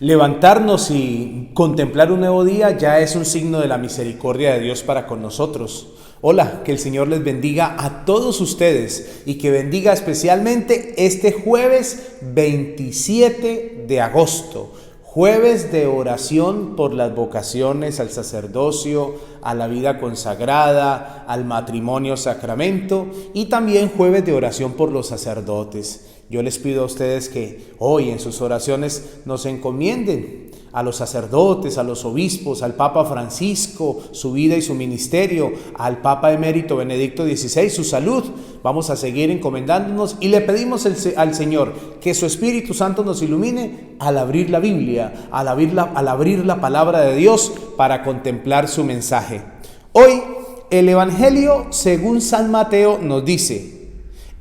Levantarnos y contemplar un nuevo día ya es un signo de la misericordia de Dios para con nosotros. Hola, que el Señor les bendiga a todos ustedes y que bendiga especialmente este jueves 27 de agosto, jueves de oración por las vocaciones al sacerdocio, a la vida consagrada, al matrimonio sacramento y también jueves de oración por los sacerdotes. Yo les pido a ustedes que hoy en sus oraciones nos encomienden a los sacerdotes, a los obispos, al Papa Francisco, su vida y su ministerio, al Papa Emérito Benedicto XVI, su salud. Vamos a seguir encomendándonos y le pedimos al Señor que su Espíritu Santo nos ilumine al abrir la Biblia, al abrir la palabra de Dios para contemplar su mensaje. Hoy el Evangelio según San Mateo nos dice: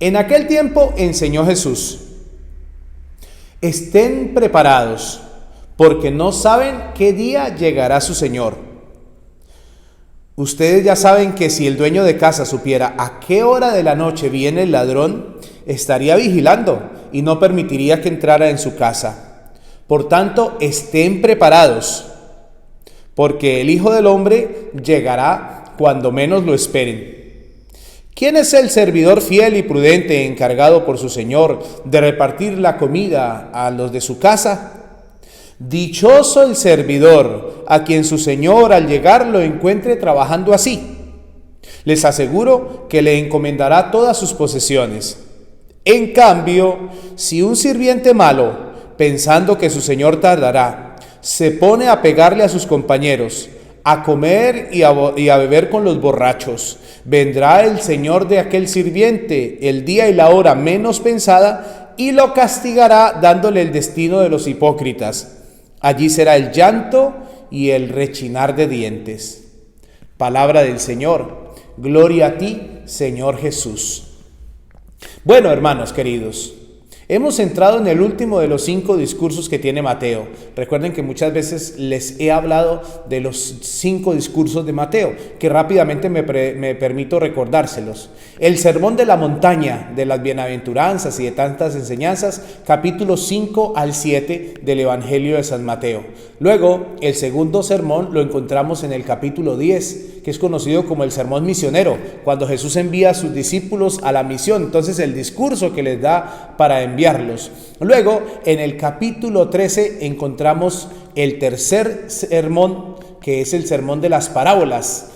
en aquel tiempo enseñó Jesús: estén preparados, porque no saben qué día llegará su Señor. Ustedes ya saben que si el dueño de casa supiera a qué hora de la noche viene el ladrón, estaría vigilando y no permitiría que entrara en su casa. Por tanto, estén preparados, porque el Hijo del Hombre llegará cuando menos lo esperen. ¿Quién es el servidor fiel y prudente encargado por su Señor de repartir la comida a los de su casa? Dichoso el servidor a quien su Señor al llegar lo encuentre trabajando así. Les aseguro que le encomendará todas sus posesiones. En cambio, si un sirviente malo, pensando que su Señor tardará, se pone a pegarle a sus compañeros, a comer y a beber con los borrachos, vendrá el Señor de aquel sirviente el día y la hora menos pensada y lo castigará dándole el destino de los hipócritas. Allí será el llanto y el rechinar de dientes. Palabra del Señor. Gloria a ti, Señor Jesús. Bueno, hermanos queridos, hemos entrado en el último de los 5 discursos que tiene Mateo. Recuerden que muchas veces les he hablado de los 5 discursos de Mateo, que rápidamente me permito recordárselos. El sermón de la montaña, de las bienaventuranzas y de tantas enseñanzas, capítulos 5 al 7 del Evangelio de San Mateo. Luego, el segundo sermón lo encontramos en el capítulo 10, que es conocido como el sermón misionero, cuando Jesús envía a sus discípulos a la misión. Entonces, el discurso que les da para enviarlos. Luego, en el capítulo 13 encontramos el tercer sermón, que es el sermón de las parábolas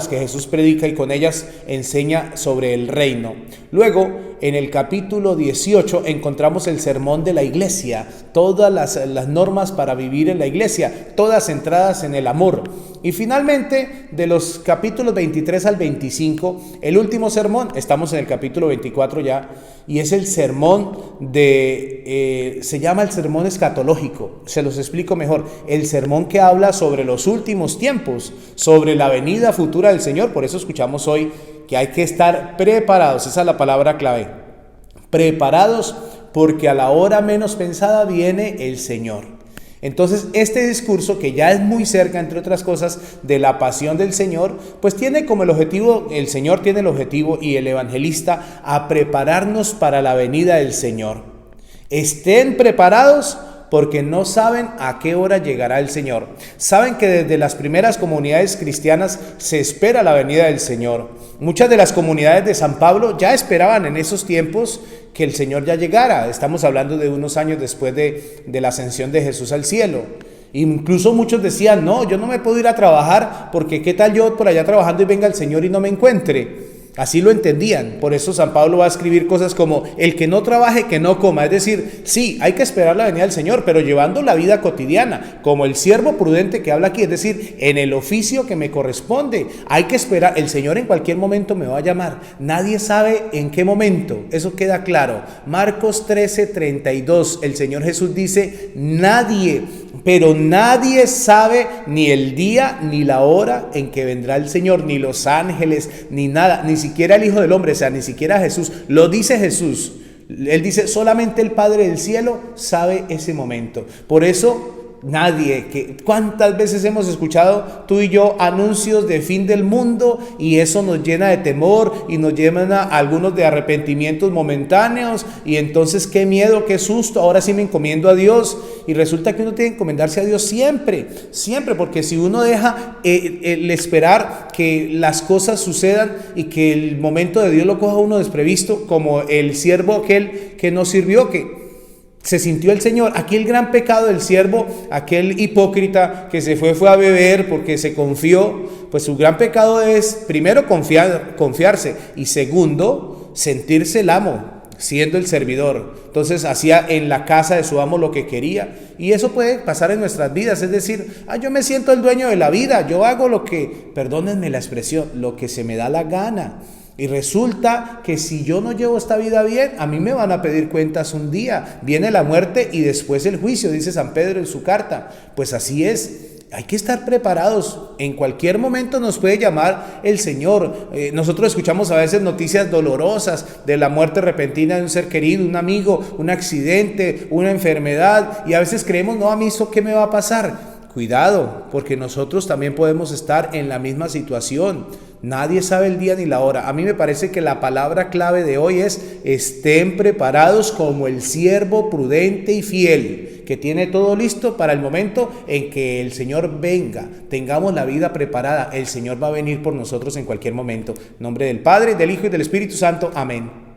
que Jesús predica y con ellas enseña sobre el reino. Luego, en el capítulo 18 encontramos el sermón de la iglesia, todas las normas para vivir en la iglesia, todas centradas en el amor. Y finalmente, de los capítulos 23 al 25, el último sermón, estamos en el capítulo 24 ya, y es el sermón se llama el sermón escatológico. Se los explico mejor: el sermón que habla sobre los últimos tiempos, sobre la venida futura del Señor. Por eso escuchamos hoy que hay que estar preparados, esa es la palabra clave, preparados, porque a la hora menos pensada viene el Señor. Entonces, este discurso, que ya es muy cerca, entre otras cosas, de la pasión del Señor, pues tiene como el objetivo, el Señor tiene el objetivo y el evangelista, a prepararnos para la venida del Señor. Estén preparados, porque no saben a qué hora llegará el Señor. Saben que desde las primeras comunidades cristianas se espera la venida del Señor. Muchas de las comunidades de San Pablo ya esperaban en esos tiempos que el Señor ya llegara. Estamos hablando de unos años después de la ascensión de Jesús al cielo. Incluso muchos decían: no, yo no me puedo ir a trabajar, porque qué tal yo por allá trabajando y venga el Señor y no me encuentre. Así lo entendían. Por eso San Pablo va a escribir cosas como: el que no trabaje, que no coma. Es decir, sí, hay que esperar la venida del Señor, pero llevando la vida cotidiana, como el siervo prudente que habla aquí, es decir, en el oficio que me corresponde. Hay que esperar. El Señor en cualquier momento me va a llamar. Nadie sabe en qué momento. Eso queda claro. Marcos 13:32. El Señor Jesús dice: nadie, pero nadie sabe ni el día ni la hora en que vendrá el Señor, ni los ángeles, ni nada, ni siquiera el Hijo del Hombre, o sea, ni siquiera Jesús. Lo dice Jesús. Él dice: solamente el Padre del cielo sabe ese momento. Por eso Nadie. ¿Cuántas veces hemos escuchado tú y yo anuncios de fin del mundo y eso nos llena de temor y nos llena a algunos de arrepentimientos momentáneos y entonces qué miedo, qué susto, ahora sí me encomiendo a Dios? Y resulta que uno tiene que encomendarse a Dios siempre, siempre, porque si uno deja el esperar que las cosas sucedan y que el momento de Dios lo coja uno desprevisto, como el siervo aquel que no sirvió, que se sintió el Señor. Aquí el gran pecado del siervo, aquel hipócrita que fue a beber porque se confió, pues su gran pecado es primero confiarse y segundo sentirse el amo, siendo el servidor. Entonces hacía en la casa de su amo lo que quería, y eso puede pasar en nuestras vidas, es decir, yo me siento el dueño de la vida, yo hago lo que, perdónenme la expresión, lo que se me da la gana. Y resulta que si yo no llevo esta vida bien, a mí me van a pedir cuentas un día. Viene la muerte y después el juicio, dice San Pedro en su carta. Pues así es. Hay que estar preparados. En cualquier momento nos puede llamar el Señor. Nosotros escuchamos a veces noticias dolorosas de la muerte repentina de un ser querido, un amigo, un accidente, una enfermedad. Y a veces creemos, no, a mí eso, ¿qué me va a pasar? Cuidado, porque nosotros también podemos estar en la misma situación. Nadie sabe el día ni la hora. A mí me parece que la palabra clave de hoy es: estén preparados como el siervo prudente y fiel, que tiene todo listo para el momento en que el Señor venga. Tengamos la vida preparada. El Señor va a venir por nosotros en cualquier momento. En nombre del Padre, del Hijo y del Espíritu Santo. Amén.